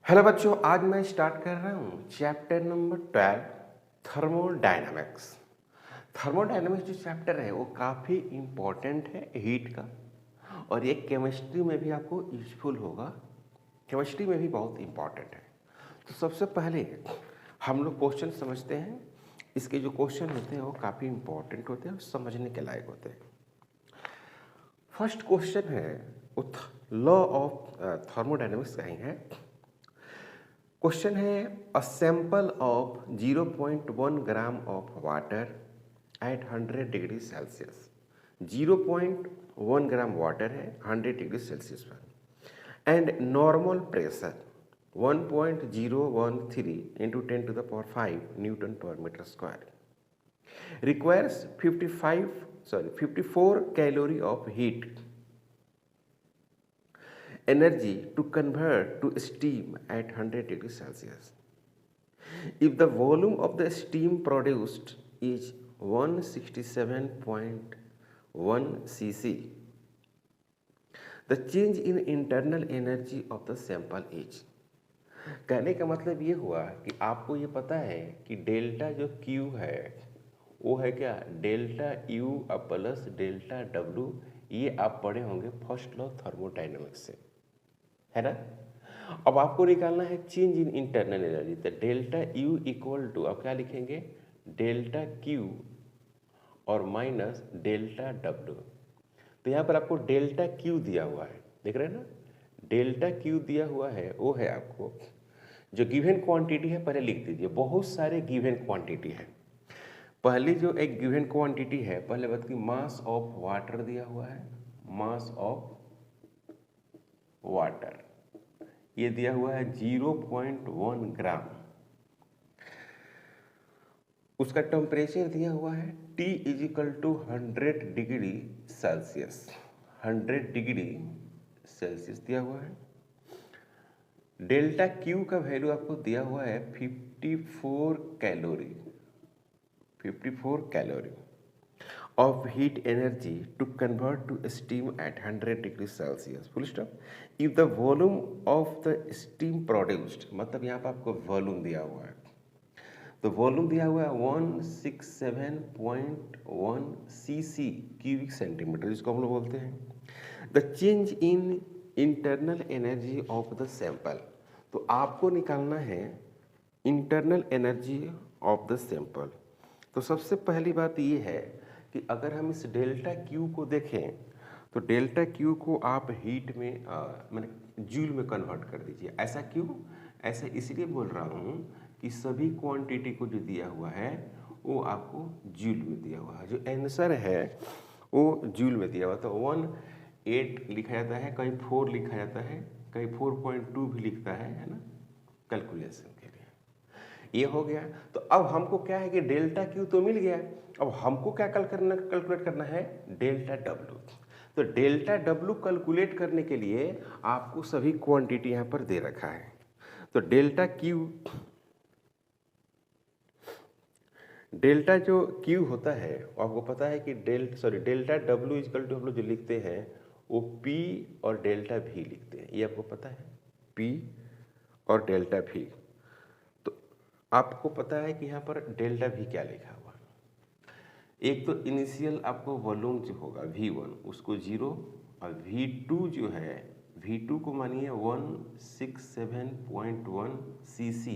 Hello बच्चों, आज मैं स्टार्ट कर रहा हूँ चैप्टर नंबर 12 थर्मोडायनामिक्स। थर्मोडायनामिक्स जो चैप्टर है वो काफ़ी इम्पोर्टेंट है हीट का, और ये केमिस्ट्री में भी आपको यूजफुल होगा। केमिस्ट्री में भी बहुत इम्पोर्टेंट है। तो सबसे पहले हम लोग क्वेश्चन समझते हैं। इसके जो क्वेश्चन होते हैं वो काफ़ी इम्पोर्टेंट होते हैं और समझने के लायक होते हैं। फर्स्ट क्वेश्चन है वो लॉ ऑफ थर्मोडायनामिक्स का ही है। क्वेश्चन है a sample of 0.1 gram of water at 100 degree Celsius. 0.1 gram water है 100 डिग्री सेल्सियस पर, and normal pressure 1.013 into 10 to the power 5 newton per metre square requires 54 calorie of heat energy to convert to steam at 100 degrees Celsius. If the volume of the steam produced is 167.1 cc, the change in internal energy of the sample is। कहने का मतलब ये हुआ कि आपको ये पता है कि डेल्टा जो क्यू है वो है क्या, delta you plus delta W. ये आप पढ़े होंगे फर्स्ट लॉ थर्मोडायनेमिक्स से, है ना। अब आपको निकालना है चेंज इन इंटरनल एनर्जी। तो डेल्टा यू इक्वल टू आप क्या लिखेंगे, डेल्टा क्यू और माइनस डेल्टा डब्ल्यू। तो यहाँ पर आपको डेल्टा क्यू दिया हुआ है, देख रहे हैं ना। डेल्टा क्यू दिया हुआ है वो है आपको जो गिवन क्वांटिटी है, पहले लिख दीजिए। बहुत सारे गिवन क्वांटिटी है। पहली जो एक गिवन क्वांटिटी है, पहले बात की मास ऑफ वाटर दिया हुआ है। मास ऑफ वाटर ये दिया हुआ है 0.1 ग्राम। उसका टेम्परेचर दिया हुआ है T is equal to 100 degree Celsius. 100 degree Celsius दिया हुआ है। डेल्टा क्यू का वैल्यू आपको दिया हुआ है 54 calorie. 54 calorie of heat energy to convert to steam at 100 degrees Celsius. Full stop. If the volume of the steam produced, मतलब यहाँ पर आपको वॉल्यूम दिया हुआ है, तो वॉल्यूम दिया हुआ है 167.1 cc क्यूबिक सेंटीमीटर, जिसको हम लोग बोलते हैं the change in internal energy of the sample. तो आपको निकालना है internal energy of the sample. तो सबसे पहली बात ये है कि अगर हम इस डेल्टा क्यू को देखें तो डेल्टा क्यू को आप हीट में मैंने जूल में कन्वर्ट कर दीजिए। ऐसा क्यों, ऐसा इसलिए बोल रहा हूँ कि सभी क्वांटिटी को जो दिया हुआ है वो आपको जूल में दिया हुआ है। जो आंसर है वो जूल में दिया हुआ। तो 1.8 लिखा जाता है, कहीं 4 लिखा जाता है, कहीं 4.2 भी लिखता है ना, कैलकुलेशन के लिए। ये हो गया। तो अब हमको क्या है कि डेल्टा क्यू तो मिल गया, अब हमको क्या कैलकुलेट करना है, डेल्टा डब्ल्यू। तो डेल्टा डब्ल्यू कैलकुलेट करने के लिए आपको सभी क्वांटिटी यहाँ पर दे रखा है। तो डेल्टा क्यू, डेल्टा जो क्यू होता है आपको पता है कि डेल्टा डब्ल्यू इजकल टू हम लोग जो लिखते हैं वो पी और डेल्टा भी लिखते हैं। ये आपको पता है, पी और डेल्टा भी। तो आपको पता है कि यहाँ पर डेल्टा भी क्या लिखा हुआ है। एक तो इनिशियल आपको वॉल्यूम जो होगा V1 उसको 0, और V2 जो है V2 को मानिए 167.1 cc।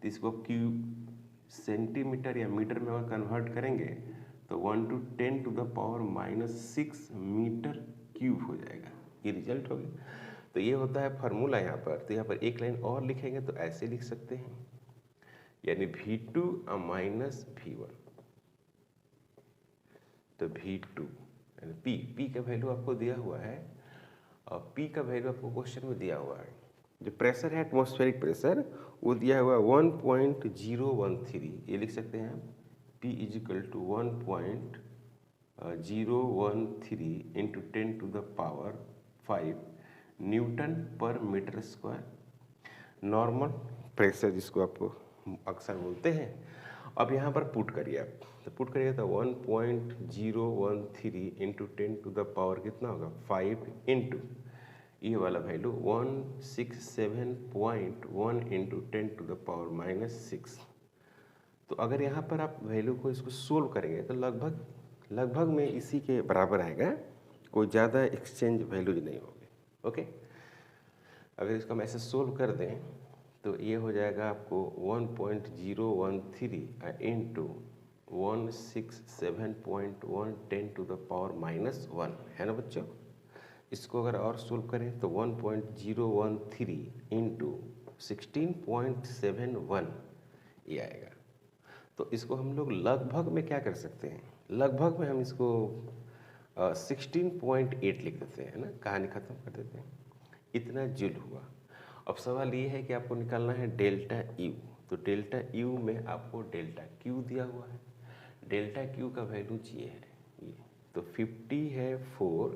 तो इसको क्यूब सेंटीमीटर या मीटर में अगर कन्वर्ट करेंगे तो 1 to 10 to the power -6 metre cube हो जाएगा। ये रिजल्ट हो गया। तो ये होता है फार्मूला यहाँ पर। तो यहाँ पर एक लाइन और लिखेंगे तो ऐसे लिख सकते हैं, यानी V2 माइनस V1। तो V2 यानी P का वैल्यू आपको दिया हुआ है, और P का वैल्यू आपको क्वेश्चन में दिया हुआ है। जो प्रेशर है एटमॉस्फेरिक प्रेशर वो दिया हुआ है 1.013। ये लिख सकते हैं P is equal to 1.013 into 10 to the power 5 newton per metre square, normal pressure जिसको आपको अक्सर बोलते हैं। अब यहाँ पर पुट करिए आप, तो पुट करिएगा तो 1.013 इंटू 10 टू द पावर कितना होगा 5 इंटू ये वाला वैल्यू 167.1 इंटू 10⁻⁻⁶। तो अगर यहाँ पर आप वैल्यू को इसको सोल्व करेंगे तो लगभग में इसी के बराबर आएगा, कोई ज़्यादा एक्सचेंज वैल्यूज नहीं होगी। ओके, अगर इसको हम ऐसे सोल्व कर दें तो ये हो जाएगा आपको 1.013 इंटू 167.1 10⁻⁻�1 है ना बच्चों। इसको अगर और सोल्व करें तो 1.013 इंटू 16.71 ये आएगा। तो इसको हम लोग लगभग में क्या कर सकते हैं, लगभग में हम इसको 16.8 लिख देते हैं ना, कहानी ख़त्म कर देते हैं। इतना जूल हुआ। अब सवाल ये है कि आपको निकालना है डेल्टा यू। तो डेल्टा यू में आपको डेल्टा क्यू दिया हुआ है। डेल्टा क्यू का वैल्यू ये है, ये तो 50 है 4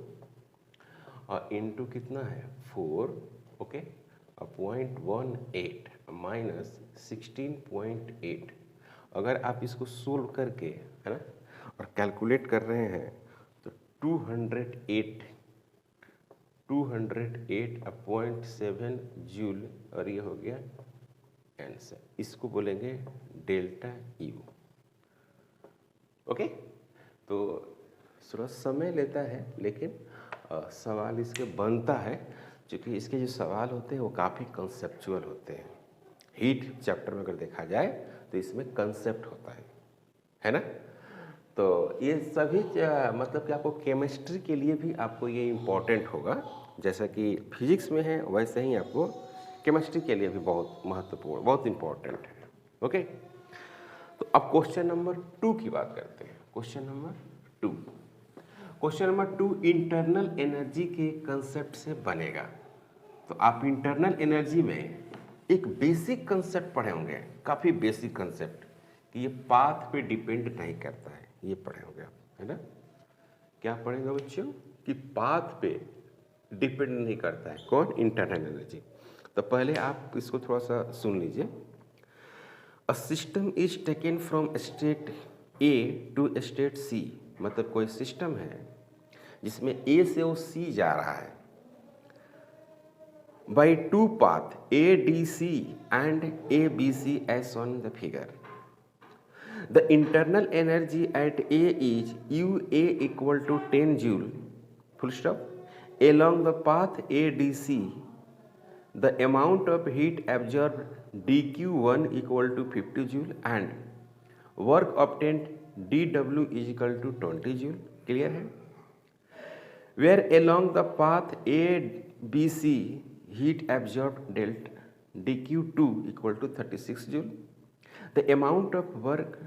और इंटू कितना है 4, ओके, 0.18 माइनस 16.8। अगर आप इसको सोल्व करके है ना और कैलकुलेट कर रहे हैं तो 208.7 जूल और ये हो गया आंसर। इसको बोलेंगे डेल्टा यू। ओके, तो थोड़ा समय लेता है लेकिन सवाल इसके बनता है, क्योंकि इसके जो सवाल होते हैं वो काफ़ी कंसेप्चुअल होते हैं। हीट चैप्टर में अगर देखा जाए तो इसमें कंसेप्ट होता है ना। तो ये सभी मतलब कि आपको केमिस्ट्री के लिए भी आपको ये इम्पोर्टेंट होगा, जैसा कि फिजिक्स में है वैसे ही आपको केमिस्ट्री के लिए भी बहुत महत्वपूर्ण, बहुत इम्पोर्टेंट है। ओके, तो अब क्वेश्चन नंबर 2 की बात करते हैं। क्वेश्चन नंबर 2 इंटरनल एनर्जी के कंसेप्ट से बनेगा। तो आप इंटरनल एनर्जी में एक बेसिक कंसेप्ट पढ़े होंगे, काफ़ी बेसिक कंसेप्ट, कि ये पाथ पे डिपेंड नहीं करता है, ये पढ़े होंगे आप, है ना। क्या पढ़ेंगे बच्चों कि पाथ पे डिपेंड नहीं करता है कौन, इंटरनल एनर्जी। तो पहले आप इसको थोड़ा सा सुन लीजिए। A system is taken from state A to state C, मतलब कोई सिस्टम है जिसमें ए से वो सी जा रहा है by two path ADC and ABC as on the figure. The internal energy at A is UA equal to 10 joule, full stop. Along the path ADC, the amount of heat absorbed dQ1 equal to 50 joule and work obtained dW is equal to 20 joule. Clear है? Where along the path ABC heat absorbed delta dQ2 equal to 36 joule. The amount of work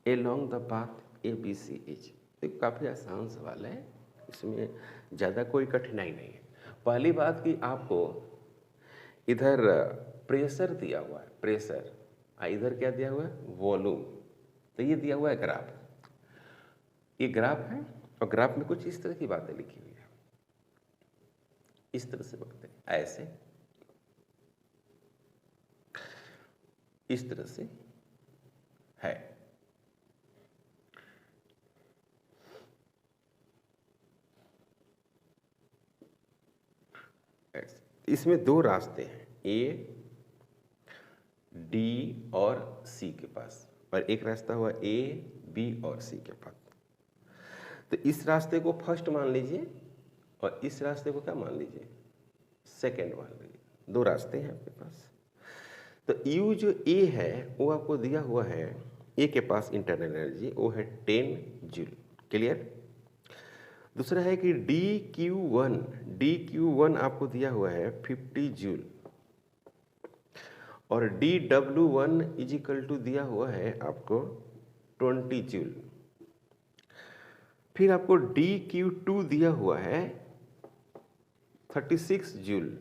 along the path ABC is. तो काफ़ी आसान सवाल है, इसमें ज़्यादा कोई कठिनाई नहीं है। पहली बात कि आपको इधर प्रेशर दिया हुआ है, प्रेशर, इधर क्या दिया हुआ है, वॉल्यूम। तो ये दिया हुआ है ग्राफ, ये ग्राफ है और ग्राफ में कुछ इस तरह की बातें लिखी हुई है, इस तरह से बातें ऐसे, इस तरह से है। इसमें दो रास्ते हैं, ए, डी और सी के पास, और एक रास्ता हुआ ए, बी और सी के पास। तो इस रास्ते को फर्स्ट मान लीजिए और इस रास्ते को क्या मान लीजिए, सेकेंड मान लीजिए। दो रास्ते हैं आपके पास। तो यू जो ए है वो आपको दिया हुआ है, ए के पास इंटरनल एनर्जी वो है 10 जूल। क्लियर। दूसरा है कि डी क्यू वन आपको दिया हुआ है 50 जूल और dW1 इज इक्वल टू दिया हुआ है आपको 20 जूल। फिर आपको dQ2 दिया हुआ है 36 जूल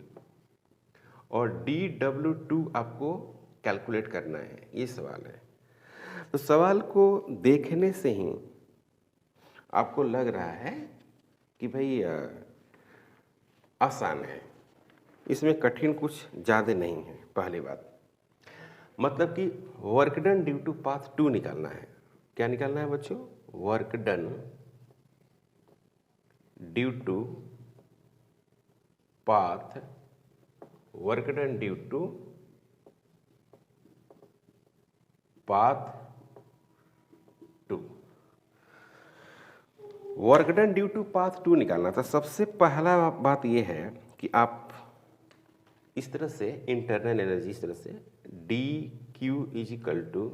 और dW2 आपको कैलकुलेट करना है, ये सवाल है। तो सवाल को देखने से ही आपको लग रहा है कि भाई आसान है, इसमें कठिन कुछ ज़्यादा नहीं है। पहली बात मतलब कि work done due to path 2 निकालना है। क्या निकालना है बच्चों, work done due to path work done due to path two. Work done due to path two निकालना था। सबसे पहला बात यह है कि आप इस तरह से इंटरनल एनर्जी इस तरह से D Q is equal to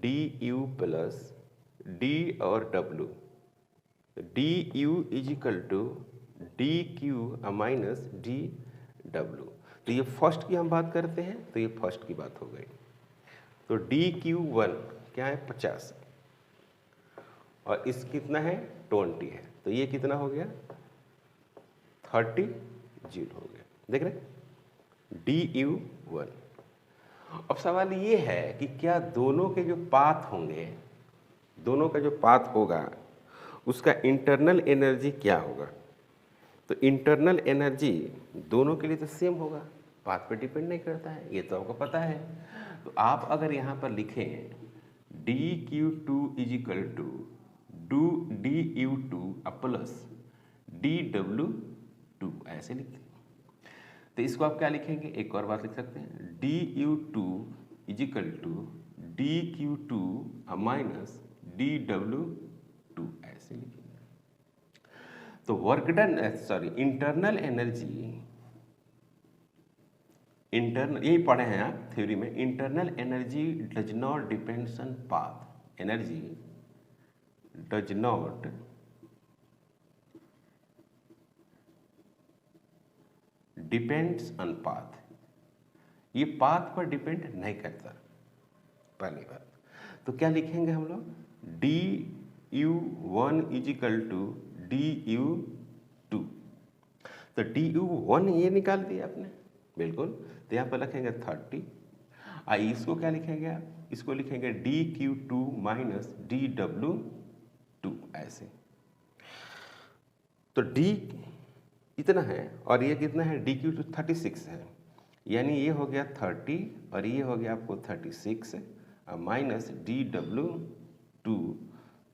D U plus D और W, D U is equal to D Q minus D W. तो ये फर्स्ट की हम बात करते हैं, तो ये फर्स्ट की बात हो गई। तो डी क्यू वन क्या है 50 और इस कितना है 20 है, तो ये कितना हो गया 30 जूल हो गया। देख रहे DU1। अब सवाल ये है कि क्या दोनों के जो पाथ होंगे, दोनों का जो पाथ होगा उसका इंटरनल एनर्जी क्या होगा। तो इंटरनल एनर्जी दोनों के लिए तो सेम होगा, पाथ पे डिपेंड नहीं करता है, ये तो आपको पता है। तो आप अगर यहाँ पर लिखें DQ2 is equal to DU2 plus DW2 ऐसे लिखें। तो इसको आप क्या लिखेंगे, एक और बात लिख सकते हैं DU2 is equal to DQ2 minus DW2 ऐसे लिखेंगे। तो work done internal energy, internal यही पढ़े हैं आप थ्योरी में, internal energy does not depends on path, energy does not depends on path, ये पाथ पर डिपेंड नहीं करता, पहली बात। तो क्या लिखेंगे हम लोग DU1 is equal to DU2। तो DU1 ये निकाल दिया आपने, बिल्कुल। तो यहाँ पर लिखेंगे 30। आइए इसको क्या लिखेंगे आप, इसको लिखेंगे DQ2 माइनस DW2 ऐसे। तो D इतना है और ये कितना है DQ2 36 है, यानी ये हो गया 30 और ये हो गया आपको 36 माइनस DW2।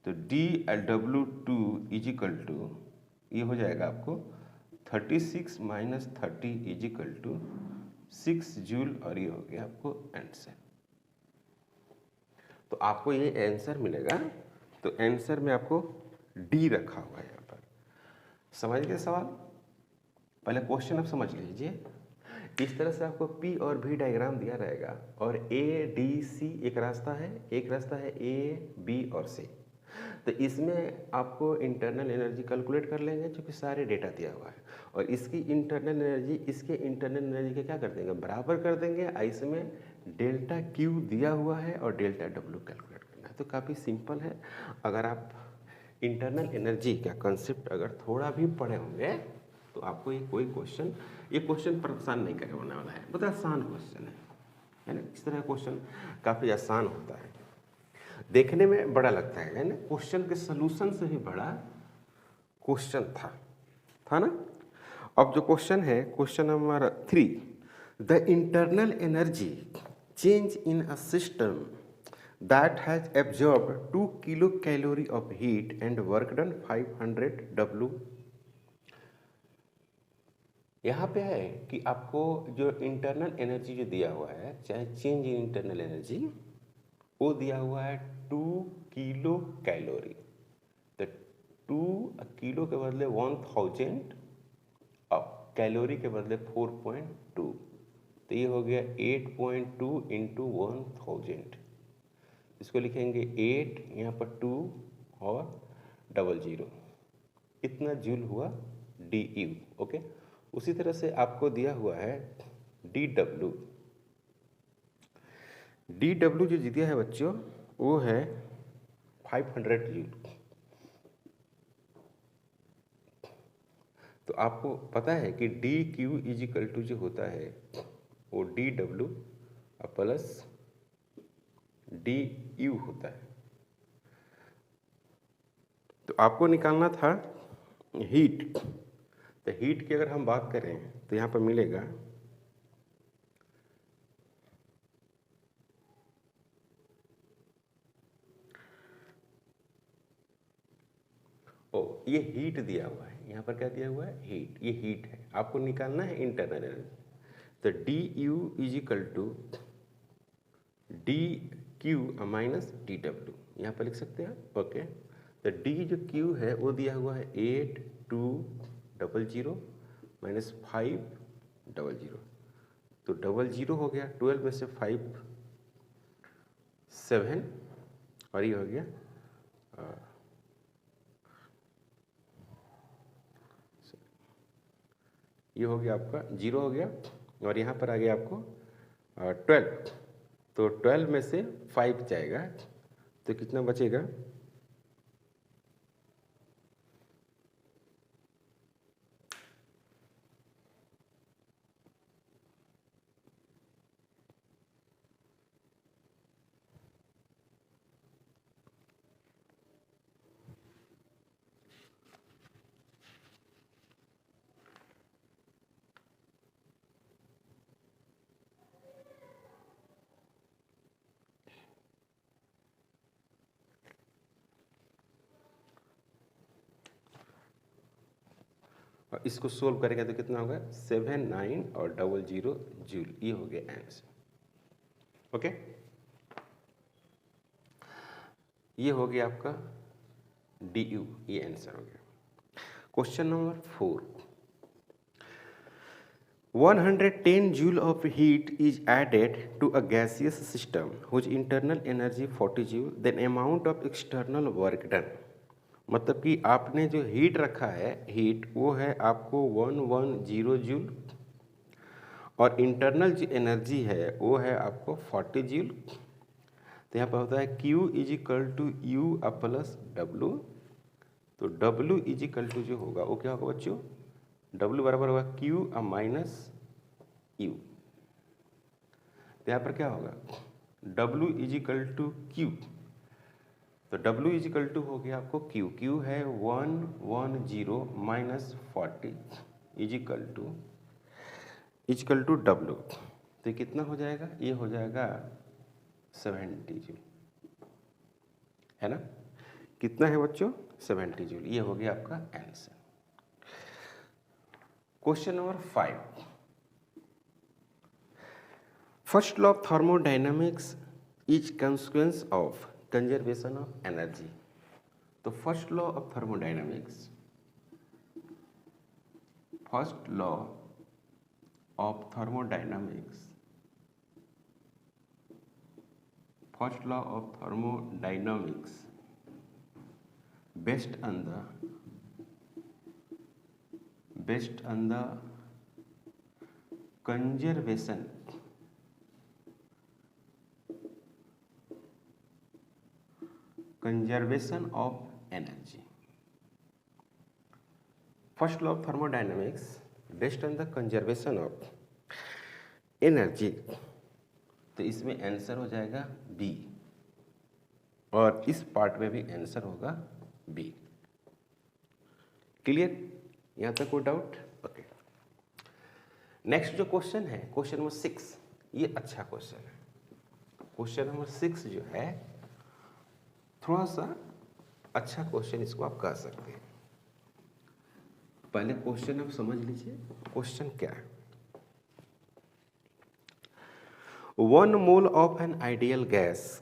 तो DW2 इज इक्वल टू ये हो जाएगा आपको 36 minus 30 is equal to 6 joule और ये हो गया आपको आंसर। तो आपको ये आंसर मिलेगा। तो आंसर में आपको डी रखा हुआ है यहाँ पर। समझ गए सवाल? पहले क्वेश्चन आप समझ लीजिए। इस तरह से आपको पी और भी डायग्राम दिया रहेगा और ए डी सी एक रास्ता है, एक रास्ता है ए बी और सी। तो इसमें आपको इंटरनल एनर्जी कैलकुलेट कर लेंगे क्योंकि सारे डेटा दिया हुआ है, और इसकी इंटरनल एनर्जी इसके इंटरनल एनर्जी के क्या कर देंगे, बराबर कर देंगे। इसमें डेल्टा क्यू दिया हुआ है और डेल्टा डब्ल्यू कैलकुलेट करना है। तो काफ़ी सिंपल है। अगर आप इंटरनल एनर्जी का कंसेप्ट अगर थोड़ा भी पढ़े होंगे तो आपको ये क्वेश्चन परेशान नहीं करने वाला है। बहुत आसान क्वेश्चन है ना। इस तरह का क्वेश्चन काफ़ी आसान होता है, देखने में बड़ा लगता है ना। क्वेश्चन के सलूशन से भी बड़ा क्वेश्चन था ना। अब जो क्वेश्चन है, question number 3, the internal energy change in a system that has absorbed 2 kilo calorie of heat and work done 500 W। यहाँ पे है कि आपको जो इंटरनल एनर्जी जो दिया हुआ है, चाहे चेंज इन इंटरनल एनर्जी, वो दिया हुआ है 2 किलो कैलोरी। तो 2 किलो के बदले 1000 और कैलोरी के बदले 4.2, तो ये हो गया 8.2 इंटू 1000। इसको लिखेंगे 8, यहाँ पर 2 और 00, इतना जूल हुआ DU। ओके। उसी तरह से आपको दिया हुआ है DW। DW जो दिया है बच्चों वो है 500 जूल। तो आपको पता है कि DQ इज इक्वल टू जो होता है वो DW प्लस DU होता है। तो आपको निकालना था हीट। तो हीट की अगर हम बात करें तो यहाँ पर मिलेगा ये हीट दिया हुआ है, यहाँ पर क्या दिया हुआ है, हीट। ये हीट है, आपको निकालना है इंटरनल एनर्जी। तो D U is equal to D Q minus D W, यहाँ पर लिख सकते हैं आप। ओके, तो डी जो क्यू है वो दिया हुआ है 8200 माइनस 500, तो 00 हो गया, 12 में से 5 7, और ये हो गया ये हो गया आपका 0 हो गया, और यहाँ पर आ गया आपको 12, तो 12 में से 5 जाएगा तो कितना बचेगा, और इसको सोल्व करेंगे तो कितना होगा 79 और 00 जूल, ये हो गया आंसर। ओके, ये हो गया आपका डी यू, ये आंसर हो गया। Question number 4, 110 joule of heat is added to a gaseous system whose internal energy 40 joule, then amount of external work done। मतलब कि आपने जो हीट रखा है, हीट वो है आपको 110 जूल, और इंटरनल जो एनर्जी है वो है आपको 40 जूल। तो यहाँ पर होता है Q is equal to U plus W, तो W इज इक्वल टू जो होगा वो क्या होगा बच्चों, W बराबर होगा Q माइनस U। तो यहाँ पर क्या होगा W is equal to Q, तो W इज इक्वल टू हो गया आपको Q, Q है 110 minus 40 is equal to W, तो कितना हो जाएगा, ये हो जाएगा 70 जूल, है ना। कितना है बच्चों 70 जूल, ये हो गया आपका answer. Question number 5, first law of thermodynamics is consequence of conservation of energy. तो first law of thermodynamics, first law of thermodynamics, first law of thermodynamics based on the conservation of energy। First law of thermodynamics based on the conservation of energy, तो इसमें answer हो जाएगा B, और इस part में भी answer होगा B. Clear, यहां तक कोई डाउट? ओके, नेक्स्ट जो क्वेश्चन है क्वेश्चन नंबर 6, ये अच्छा क्वेश्चन है। क्वेश्चन नंबर 6 जो है थोड़ा सा अच्छा क्वेश्चन, इसको आप कह सकते हैं। पहले क्वेश्चन आप समझ लीजिए, क्वेश्चन क्या है। 1 mole of an ideal gas,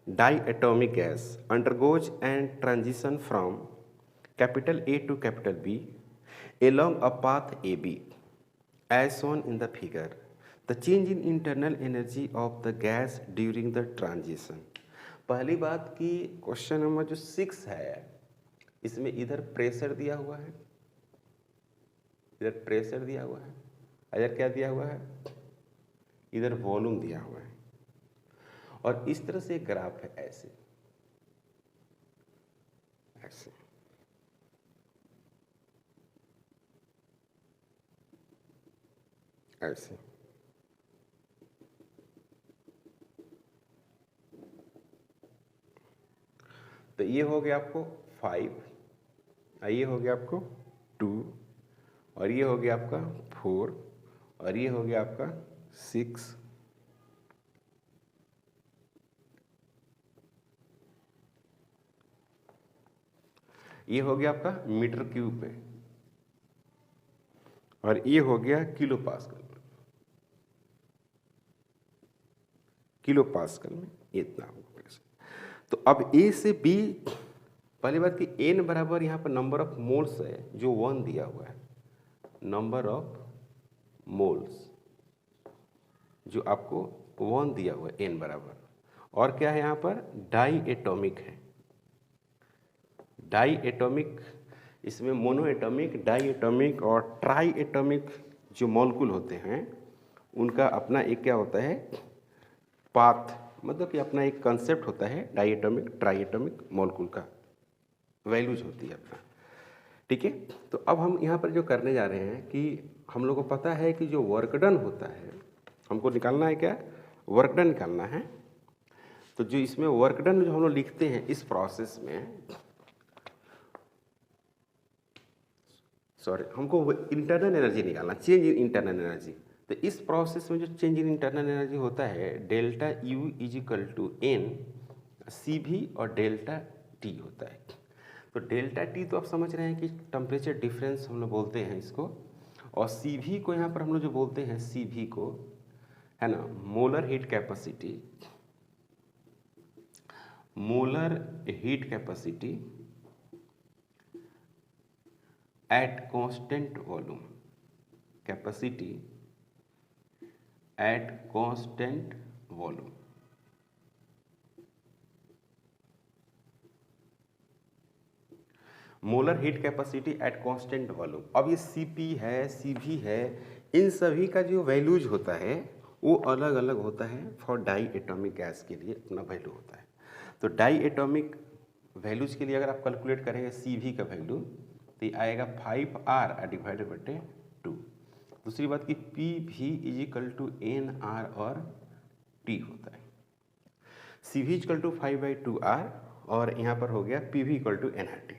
diatomic gas, undergoes an transition from capital A to capital B along a path AB as shown in the figure. The change in internal energy of the gas during the transition। पहली बात कि question number जो 6 है इसमें इधर pressure दिया हुआ है, इधर प्रेशर दिया हुआ है, इधर क्या दिया हुआ है, इधर वॉल्यूम दिया हुआ है, और इस तरह से एक ग्राफ है ऐसे ऐसे। ऐसे तो ये हो गया आपको 5, ये हो गया आपको 2, और ये हो गया आपका 4, और ये हो गया आपका 6, ये हो गया आपका मीटर क्यूब में, और ये हो गया किलो पास्कल में, किलो पास्कल में इतना होगा प्रेशर। तो अब ए से बी, पहली बात कि एन बराबर यहाँ पर नंबर ऑफ मोल्स है जो 1 दिया हुआ है, नंबर ऑफ मोल्स जो आपको 1 दिया हुआ है एन बराबर, और क्या है यहाँ पर डाई एटॉमिक है, डाई एटॉमिक, इसमें मोनो एटॉमिक, डाई एटॉमिक और ट्राई एटॉमिक जो मॉलिक्यूल होते हैं उनका अपना एक क्या होता है पाथ, मतलब कि अपना एक कंसेप्ट होता है diatomic triatomic molecule का वैल्यूज होती है अपना, ठीक है। तो अब हम यहाँ पर जो करने जा रहे हैं कि हम लोग को पता है कि जो वर्क डन होता है हमको निकालना है, क्या वर्क डन निकालना है। तो जो इसमें वर्क डन जो हम लोग लिखते हैं इस प्रोसेस में, सॉरी हमको इंटरनल एनर्जी निकालना, चेंज इन इंटरनल एनर्जी। तो इस प्रोसेस में जो चेंज इन इंटरनल एनर्जी होता है delta U is equal to N C भी और डेल्टा टी होता है। तो डेल्टा टी तो आप समझ रहे हैं कि टेम्परेचर डिफरेंस हम लोग बोलते हैं इसको, और सी भी को यहाँ पर हम लोग जो बोलते हैं सी भी को है ना molar heat capacity, molar heat capacity at constant volume, capacity at constant volume. Molar heat capacity at constant volume. अब ये Cp है, Cv है, इन सभी का जो वैल्यूज होता है वो अलग अलग होता है। फॉर डाई एटॉमिक गैस के लिए अपना वैल्यू होता है। तो डाई एटॉमिक वैल्यूज के लिए अगर आप कैलकुलेट करेंगे Cv का वैल्यू तो ये आएगा 5R डिवाइडेड बटे 2। दूसरी बात कि Pv is equal to NR और T होता है। Cv इक्वल टू 5/2R और यहाँ पर हो गया Pv इक्वल टू NRT।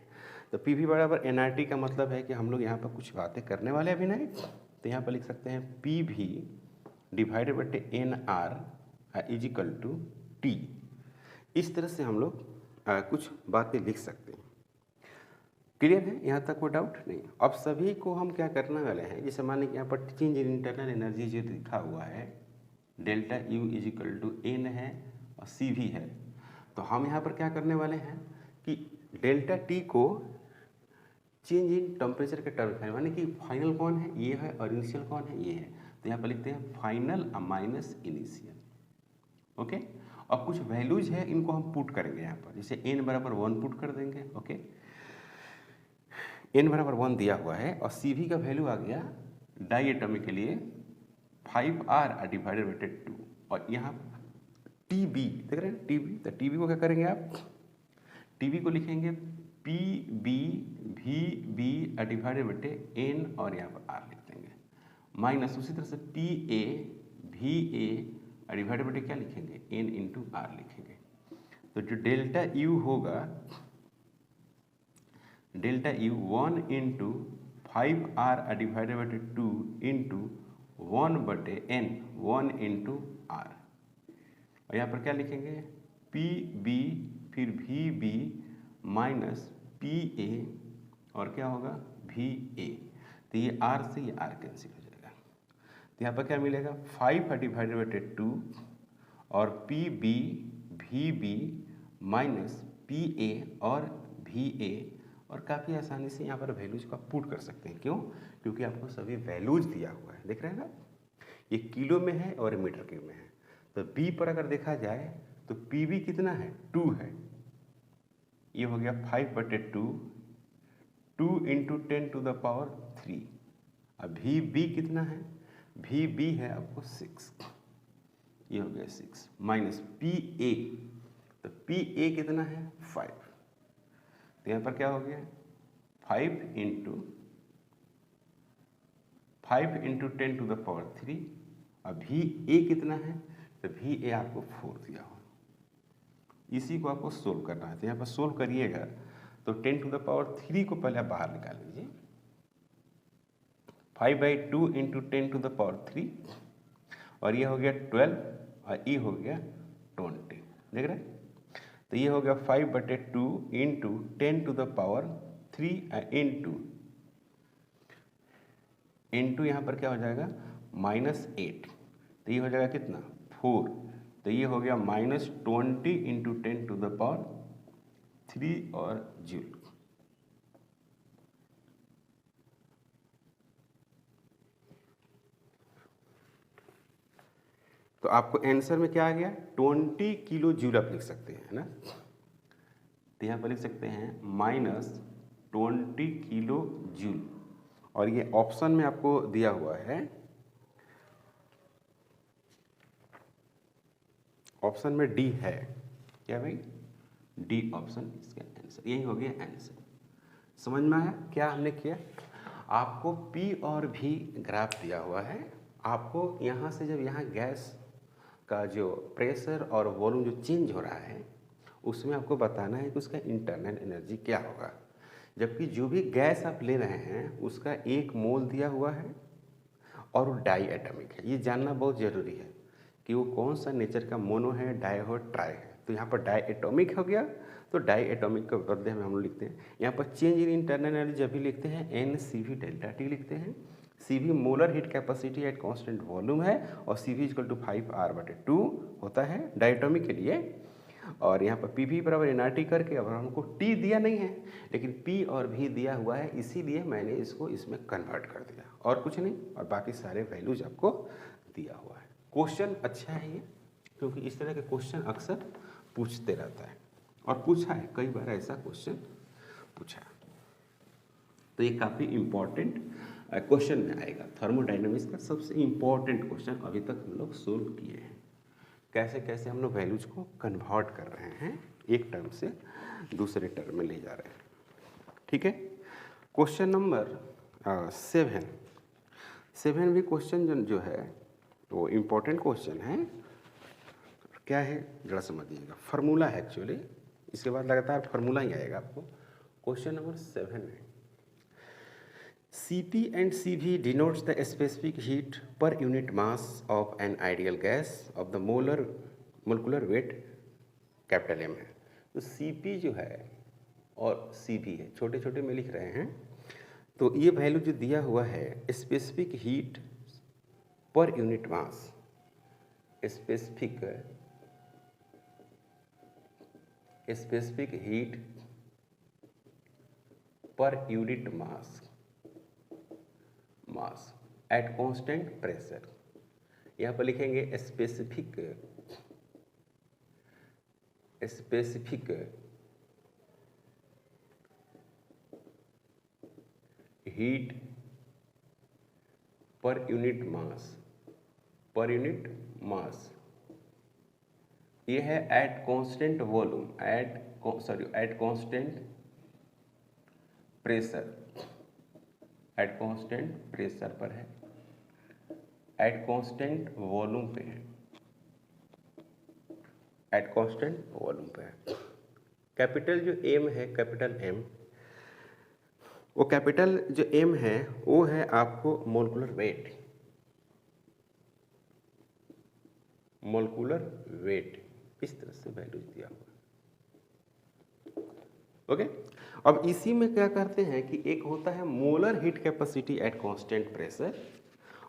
तो Pv बराबर NRT का मतलब है कि हम लोग यहाँ पर कुछ बातें करने वाले अभी नहीं, तो यहाँ पर लिख सकते हैं Pv डिवाइडेड बटे NR is equal to T। इस तरह से हम लोग कुछ बातें लिख सकते हैं। क्लियर है, यहाँ तक कोई डाउट नहीं। अब सभी को हम क्या करने वाले हैं, जैसे मानिए कि यहाँ पर चेंज इन इंटरनल एनर्जी जो लिखा हुआ है delta U is equal to N है और सी भी है, तो हम यहाँ पर क्या करने वाले हैं कि डेल्टा टी को चेंज इन टेम्परेचर के टर्म में, माने कि फाइनल कौन है ये है और इनिशियल कौन है ये है, तो यहाँ पर लिखते हैं फाइनल माइनस इनिशियल। ओके, और कुछ वैल्यूज है इनको हम पुट करेंगे यहाँ पर, जैसे n बराबर 1 पुट कर देंगे। ओके, n बराबर 1 दिया हुआ है और Cv का वैल्यू आ गया डाई एटॉमिक के लिए 5R डिवाइडेड बाई 2, और यहाँ Tb देख रहे हैं Tb, तो Tb को क्या करेंगे आप, Tb को लिखेंगे Pb Vb divided by n और यहाँ पर R लिख देंगे, माइनस उसी तरह से Pa Va डिवाइडेड बाई क्या लिखेंगे n इंटू R लिखेंगे। तो जो डेल्टा U होगा delta U 1 into 5R divided by 2 into 1 बटे n 1 इंटू R, और यहाँ पर क्या लिखेंगे Pb फिर Vb माइनस Pa और क्या होगा Va, तो ये R से ये R कैंसिल हो जाएगा। तो यहाँ पर क्या मिलेगा 5 डिवाइडेड बाई 2 और Pb Vb माइनस Pa और Va, और काफ़ी आसानी से यहाँ पर वैल्यूज को आप पुट कर सकते हैं। क्यों? क्योंकि आपको सभी वैल्यूज दिया हुआ है, देख रहे हैं ना, ये किलो में है और मीटर क्यूब में है। तो बी पर अगर देखा जाए तो Pb कितना है 2 है, ये हो गया 5/2, 2 इंटू 10 टू द पावर 3। अब Vb कितना है, Vb है आपको 6, ये हो गया 6 माइनस Pa, तो Pa कितना है 5, तो यहाँ पर क्या हो गया 5 इंटू 10 टू द पावर 3। अब Va कितना है, तो Va आपको 4 दिया हो, इसी को आपको सोल्व करना है। तो यहाँ पर सोल्व करिएगा तो 10 टू द पावर 3 को पहले आप बाहर निकाल लीजिए, 5/2 इंटू 10 टू द पावर 3, और ये हो गया 12 और ये हो गया 20, देख रहे हैं। तो ये हो गया 5/2 into 10 to the power 3 into into यहाँ पर क्या हो जाएगा -8, तो ये हो जाएगा कितना 4, तो ये हो गया -20 इंटू 10⁻³ और जूल। तो आपको आंसर में क्या आ गया 20 किलो जूल आप लिख सकते हैं, है ना। तो यहाँ पर लिख सकते हैं -20 किलो जूल, और ये ऑप्शन में आपको दिया हुआ है, ऑप्शन में डी है, क्या भाई डी ऑप्शन इसका आंसर, यही हो गया आंसर। समझ में आया क्या हमने किया। आपको पी और भी ग्राफ दिया हुआ है, आपको यहाँ से जब यहाँ गैस का जो प्रेशर और वॉल्यूम जो चेंज हो रहा है उसमें आपको बताना है कि उसका इंटरनल एनर्जी क्या होगा, जबकि जो भी गैस आप ले रहे हैं उसका 1 मोल दिया हुआ है और वो डाई एटॉमिक है। ये जानना बहुत ज़रूरी है कि वो कौन सा नेचर का मोनो है, डाई हो, ट्राई है। तो यहाँ पर डाई एटॉमिक हो गया, तो डाई एटॉमिक के बदले में हम लोग लिखते हैं यहाँ पर चेंज इन इंटरनल एनर्जी जब भी लिखते हैं NCV डेल्टा T लिखते हैं। CV molar heat capacity at constant volume है और CV = 5R/2 होता है डायटोमिक के लिए। और यहाँ पर PV = nRT करके, अब हमको T दिया नहीं है लेकिन P और V दिया हुआ है, इसीलिए मैंने इसको इसमें कन्वर्ट कर दिया और कुछ नहीं, और बाकी सारे वैल्यूज आपको दिया हुआ है। क्वेश्चन अच्छा है ये, क्योंकि इस तरह के क्वेश्चन अक्सर पूछते रहता है और पूछा है कई बार, ऐसा क्वेश्चन पूछा। तो ये काफ़ी इम्पॉर्टेंट क्वेश्चन में आएगा। थर्मोडायनेमिक्स का सबसे इम्पॉर्टेंट क्वेश्चन अभी तक हम लोग सोल्व किए हैं। कैसे कैसे हम लोग वैल्यूज को कन्वर्ट कर रहे हैं, एक टर्म से दूसरे टर्म में ले जा रहे हैं। ठीक है, क्वेश्चन नंबर 7 भी क्वेश्चन जो है वो इम्पोर्टेंट क्वेश्चन है। क्या है जरा समझिएगा, फार्मूला है एक्चुअली, इसके बाद लगातार फार्मूला ही आएगा आपको। क्वेश्चन नंबर 7 है, Cp and Cv denotes the specific heat per unit mass of an ideal gas of the molecular weight capital M है। तो Cp जो है और Cv है, छोटे छोटे में लिख रहे हैं। तो ये वैल्यू जो दिया हुआ है specific heat per unit mass, specific heat per unit mass at constant pressure. यहाँ पर लिखेंगे स्पेसिफिक हीट पर यूनिट मास, ये है eight constant volume, eight constant pressure, eight constant pressure पर है, एट कांस्टेंट वॉल्यूम पे है, एट कांस्टेंट वॉल्यूम पे है। कैपिटल जो M है, कैपिटल M, वो कैपिटल जो M है वो है आपको मोलिकुलर वेट, इस तरह से वैल्यू दिया हुआ। ओके, अब इसी में क्या करते हैं कि एक होता है molar heat capacity at constant pressure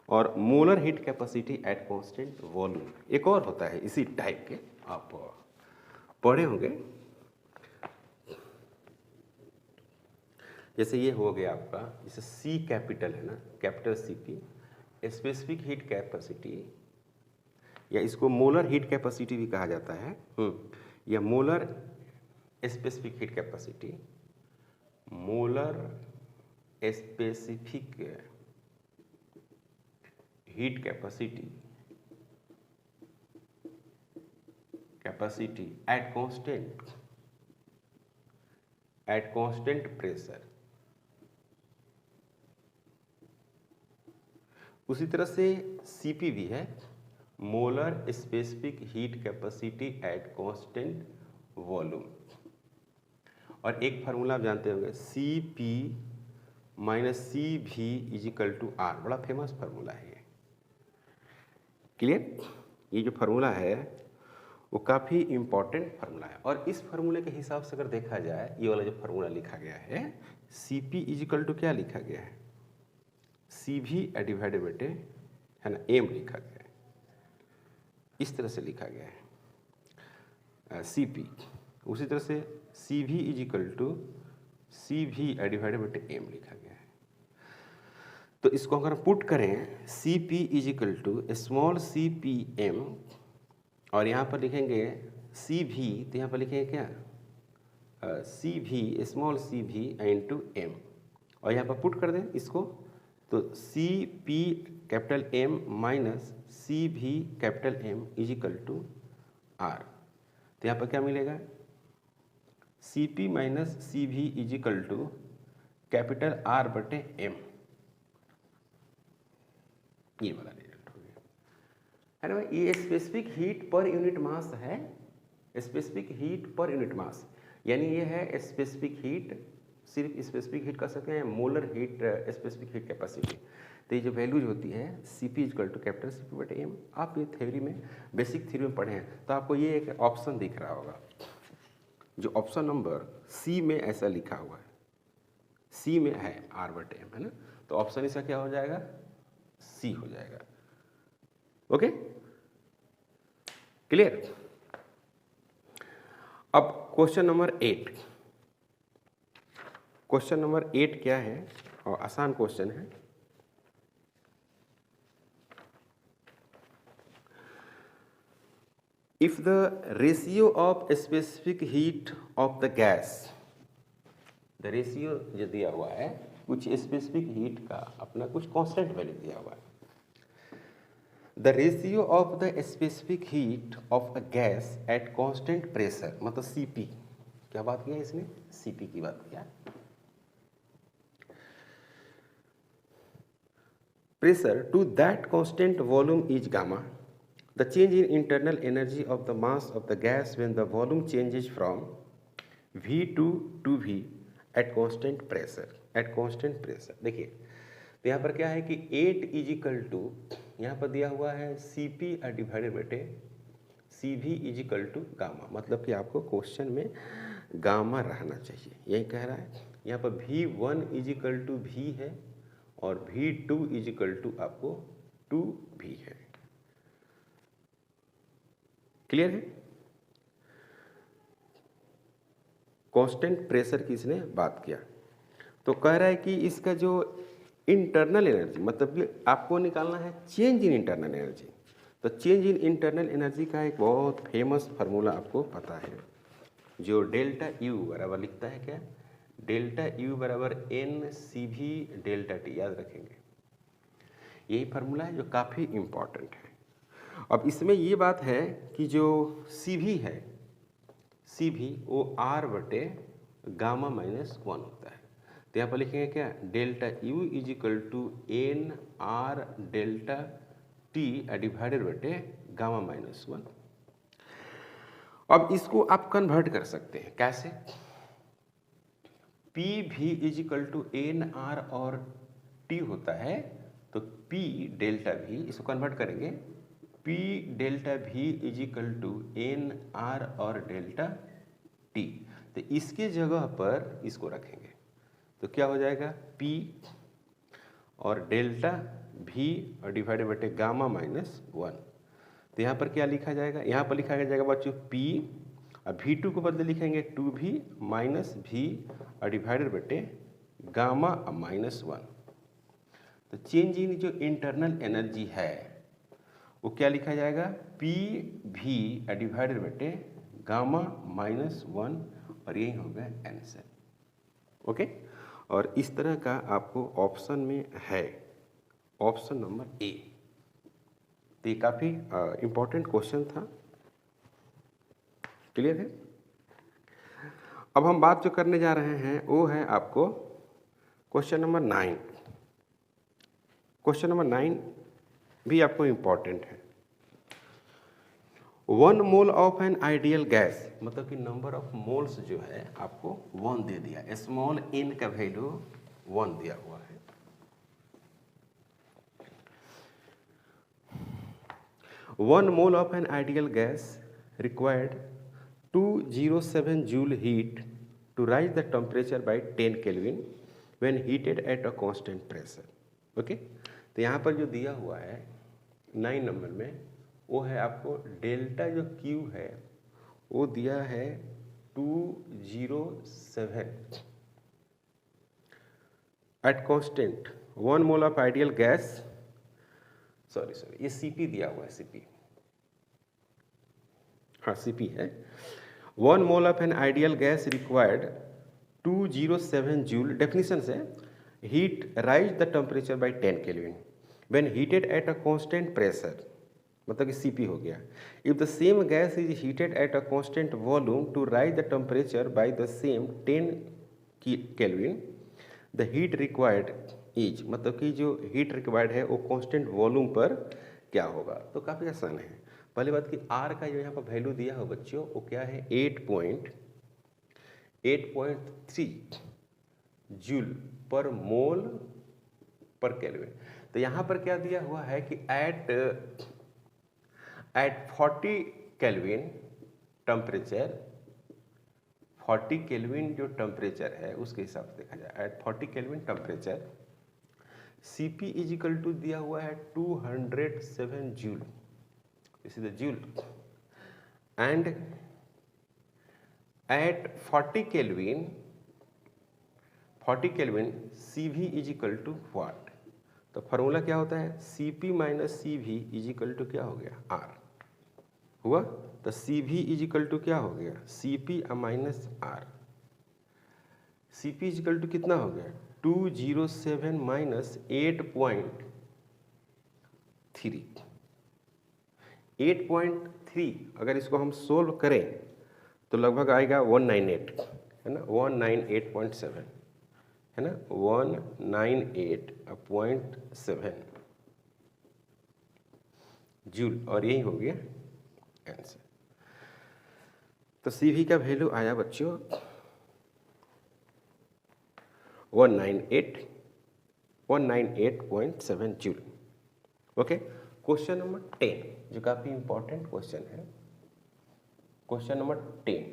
और molar heat capacity at constant volume, एक और होता है इसी टाइप के, आप पढ़े होंगे। जैसे ये हो गया आपका, जैसे C कैपिटल है ना, capital Cp specific heat capacity, या इसको मोलर हीट कैपेसिटी भी कहा जाता है, या molar specific heat capacity, molar specific heat capacity at constant pressure. उसी तरह से Cp भी है, molar specific heat capacity at constant volume. और एक फार्मूला आप जानते होंगे, Cp - Cv = R, बड़ा फेमस फार्मूला है ये। क्लियर, ये जो फार्मूला है वो काफ़ी इम्पॉर्टेंट फार्मूला है। और इस फार्मूले के हिसाब से अगर देखा जाए, ये वाला जो फार्मूला लिखा गया है, Cp = क्या लिखा गया है, सी भी डिवाइडेड बटे है ना एम लिखा गया है, इस तरह से लिखा गया है सी पी। उसी तरह से सी भी इज इक्वल टू सी भी डिवाइडेड बटे एम लिखा गया है। तो इसको अगर पुट करें C P is equal to small C P M, और यहाँ पर लिखेंगे सी भी, तो यहाँ पर लिखेंगे क्या सी भी स्मॉल सी भी इंटू एम, और यहाँ पर पुट कर दें इसको, तो C P capital M minus C V capital M is equal to R. तो यहाँ पर क्या मिलेगा C P minus C V is equal to capital R बटे एम, ये वाला रिजल्ट हो गया है ना। ये specific heat per unit mass है, specific heat per unit mass, यानी ये है स्पेसिफिक हीट, सिर्फ स्पेसिफिक हीट कर सकते हैं, molar heat specific heat capacity. तो ये जो वैल्यूज होती है C P equal to capital C P बटे एम, आप ये थ्योरी में बेसिक थ्योरी में पढ़े हैं, तो आपको ये एक ऑप्शन दिख रहा होगा, जो ऑप्शन नंबर सी में ऐसा लिखा हुआ है, सी में है आर बटे एम है ना, तो ऑप्शन इसका क्या हो जाएगा सी हो जाएगा। Okay clear. अब क्वेश्चन नंबर 8, क्वेश्चन नंबर 8 क्या है, और आसान क्वेश्चन है। If the ratio of specific heat of the gas, the ratio जो दिया हुआ है कुछ स्पेसिफिक हीट का अपना कुछ कांस्टेंट वैल्यू दिया हुआ है, the ratio of the specific heat of a gas at constant pressure, मतलब सीपी, क्या बात किया इसने सीपी की बात किया, pressure to that constant volume is gamma. The change in internal energy of the mass of the gas when the volume changes from V2 to V at constant pressure. At constant pressure. देखिए तो यहाँ पर क्या है कि 8 is equal to, यहाँ पर दिया हुआ है सी पी डिवाइडेड बटे सी V is equal to gamma, मतलब कि आपको क्वेश्चन में गामा रहना चाहिए, यही कह रहा है। यहाँ पर V1 is equal to V है और V2 इज इक्वल टू आपको 2V है। क्लियर है। कांस्टेंट प्रेशर की इसने बात किया, तो कह रहा है कि इसका जो इंटरनल एनर्जी, मतलब कि आपको निकालना है चेंज इन इंटरनल एनर्जी। तो चेंज इन इंटरनल एनर्जी का एक बहुत फेमस फार्मूला आपको पता है, जो डेल्टा यू बराबर लिखता है क्या, डेल्टा यू बराबर एन सी भी डेल्टा टी, याद रखेंगे। यही फार्मूला है जो काफ़ी इम्पॉर्टेंट है। अब इसमें ये बात है कि जो सी भी है, सी भी वो आर बटे गामा माइनस 1 होता है। तो यहाँ पर लिखेंगे क्या, delta U is equal to N R delta T divided बटे गामा माइनस 1। अब इसको आप कन्वर्ट कर सकते हैं कैसे, P V is equal to N R और टी होता है, तो पी डेल्टा भी, इसको कन्वर्ट करेंगे, P delta V is equal to N R और डेल्टा टी। तो इसके जगह पर इसको रखेंगे तो क्या हो जाएगा, पी और डेल्टा भी और डिवाइडेड बटे गामा माइनस 1। तो यहाँ पर क्या लिखा जाएगा, यहाँ पर लिखा जाएगा बच्चों पी, अब V2 को बदले लिखेंगे 2V माइनस भी और डिवाइडेड बटे गामा माइनस 1। तो चेंज इन जो इंटरनल एनर्जी है वो क्या लिखा जाएगा, पी भी डिवाइडेड बटे गामा माइनस 1, और यही होगा आंसर। ओके, और इस तरह का आपको ऑप्शन में है, ऑप्शन नंबर ए। तो ये काफ़ी इम्पोर्टेंट क्वेश्चन था। क्लियर है। अब हम बात जो करने जा रहे हैं वो है आपको क्वेश्चन नंबर 9। क्वेश्चन नंबर 9 भी आपको इम्पॉर्टेंट है। 1 mole of an ideal gas, मतलब कि नंबर ऑफ मोल्स जो है आपको 1 दे दिया, स्मॉल n का वैल्यू 1 दिया हुआ है। One mole of an ideal gas required 207 joule heat to rise the temperature by 10 Kelvin when heated at a constant pressure. Okay, तो यहाँ पर जो दिया हुआ है 9 नंबर में वो है आपको डेल्टा जो क्यू है वो दिया है 207 at constant 1 mole of ideal gas, sorry ये सीपी दिया हुआ है, सीपी, हाँ सीपी है। 1 mole of an ideal gas required 207 joule, definition से heat raise the temperature by 10 kelvin when heated at a constant pressure, मतलब कि सीपी हो गया। If the same gas is heated at a constant volume to raise the temperature by the same 10 kelvin the heat required is, मतलब कि जो heat required है वो constant volume पर क्या होगा। तो काफ़ी आसान है। पहली बात कि आर का जो यहाँ पर वैल्यू दिया हो बच्चों वो क्या है 8.3 जूल पर मोल पर केल्विन। तो यहाँ पर क्या दिया हुआ है कि एट 40 केल्विन टेम्परेचर, 40 केल्विन जो टेम्परेचर है उसके हिसाब से देखा जाए, at 40 kelvin temperature Cp is equal to दिया हुआ है 207 joule, this is the joule, and at 40 kelvin Cv is equal to what. तो फार्मूला क्या होता है Cp minus Cv is equal to क्या हो गया R हुआ। तो Cv इज इक्वल टू क्या हो गया Cp minus R। Cp is equal to कितना हो गया 207 माइनस 8.3, 8.3 अगर इसको हम सोल्व करें तो लगभग आएगा 198, है ना, 198.7, है ना, 198.7 जूल, और यही हो गया आंसर। तो Cv का वैल्यू आया बच्चों 198.7 जूल। ओके, क्वेश्चन नंबर 10 जो काफी इंपॉर्टेंट क्वेश्चन है, question number 10,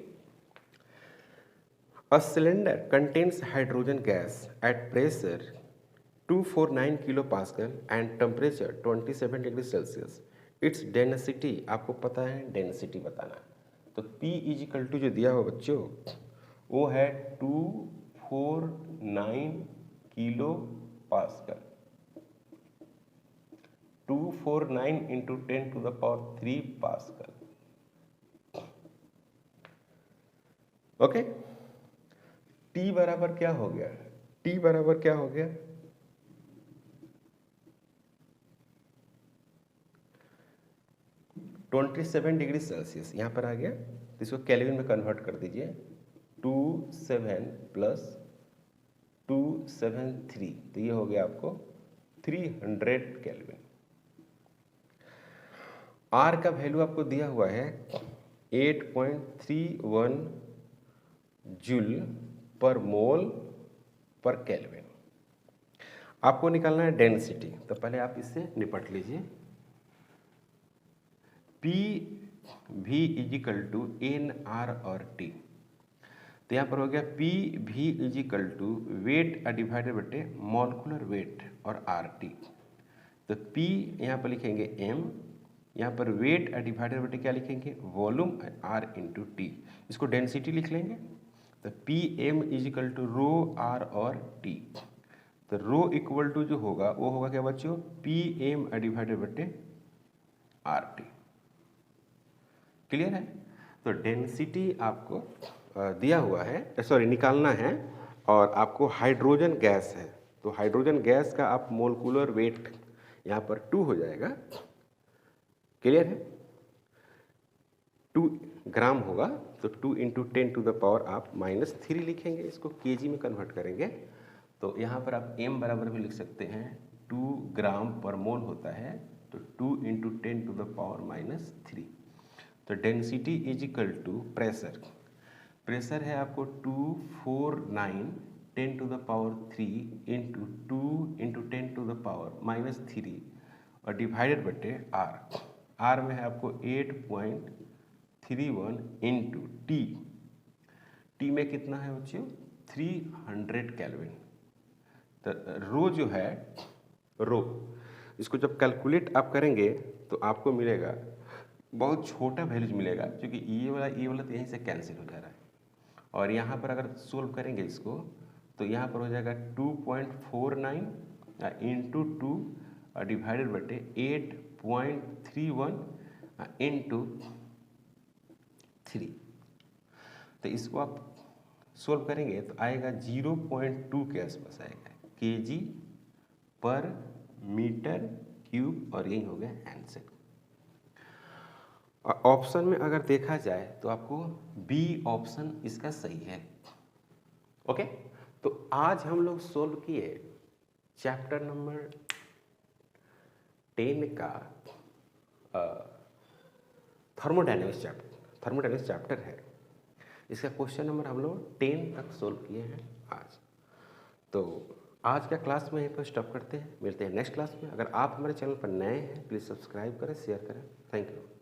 a cylinder contains hydrogen gas at pressure 249 kilopascal and temperature 27 degree Celsius, its density आपको पता है, डेंसिटी बताना। तो P इज इक्वल टू जो दिया हुआ बच्चों वो है 249 kilo pascal, 249 into 10 to the power 3 pascal. Okay, T बराबर क्या हो गया, T बराबर क्या हो गया 27 डिग्री सेल्सियस, यहाँ पर आ गया। तो इसको केल्विन में कन्वर्ट कर दीजिए, 27 प्लस 273, तो ये हो गया आपको 300 केल्विन। R का वैल्यू आपको दिया हुआ है 8.31 जूल पर मोल पर केल्विन। आपको निकालना है डेंसिटी, तो पहले आप इससे निपट लीजिए। P V is equal to N R और टी, तो यहाँ पर हो गया P V is equal to weight divided बटे मॉलिक्यूलर वेट और आर टी। तो P यहाँ पर लिखेंगे M, यहाँ पर वेट डिवाइडेड बटे क्या लिखेंगे वॉल्यूम R इंटू टी, इसको डेंसिटी लिख लेंगे। तो P M is equal to rho R और टी, तो रो इक्वल टू जो होगा वो होगा क्या बच्चों पी एम डिवाइडेड बटे आर टी। क्लियर है। तो डेंसिटी आपको दिया हुआ है, सॉरी निकालना है, और आपको हाइड्रोजन गैस है, तो हाइड्रोजन गैस का आप मोलिकुलर वेट यहाँ पर 2 हो जाएगा। क्लियर है, 2 ग्राम होगा, तो 2 इंटू 10 टू द पावर आप -3 लिखेंगे, इसको केजी में कन्वर्ट करेंगे। तो यहाँ पर आप m बराबर भी लिख सकते हैं, 2 ग्राम पर मोल होता है, तो 2 इंटू 10 टू द पावर -3। तो density is equal to pressure, pressure है आपको 249 10 to the power 3 into 2 into 10 to the power -3 और डिवाइडेड बटे आर, आर में है आपको 8.31 इंटू टी, टी में कितना है बच्चों 300 केल्विन। तो रो जो है रो। इसको जब कैलकुलेट आप करेंगे तो आपको मिलेगा बहुत छोटा वैल्यूज मिलेगा, क्योंकि ये वाला तो यहीं से कैंसिल हो जा रहा है। और यहाँ पर अगर सोल्व करेंगे इसको तो यहाँ पर हो जाएगा 2.49 इंटू 2 डिवाइडेड बटे 8.31 इंटू 3। तो इसको आप सोल्व करेंगे तो आएगा 0.2 के आसपास आएगा, केजी पर मीटर क्यूब, और यही हो गया आंसर। ऑप्शन में अगर देखा जाए तो आपको बी ऑप्शन इसका सही है। ओके, तो आज हम लोग सोल्व किए चैप्टर नंबर 10 का थर्मोडायनेमिक्स चैप्टर है। इसका क्वेश्चन नंबर हम लोग 10 तक सोल्व किए हैं आज। तो आज का क्लास में यहीं पर स्टॉप करते हैं, मिलते हैं नेक्स्ट क्लास में। अगर आप हमारे चैनल पर नए हैं प्लीज़ सब्सक्राइब करें, शेयर करें। Thank you.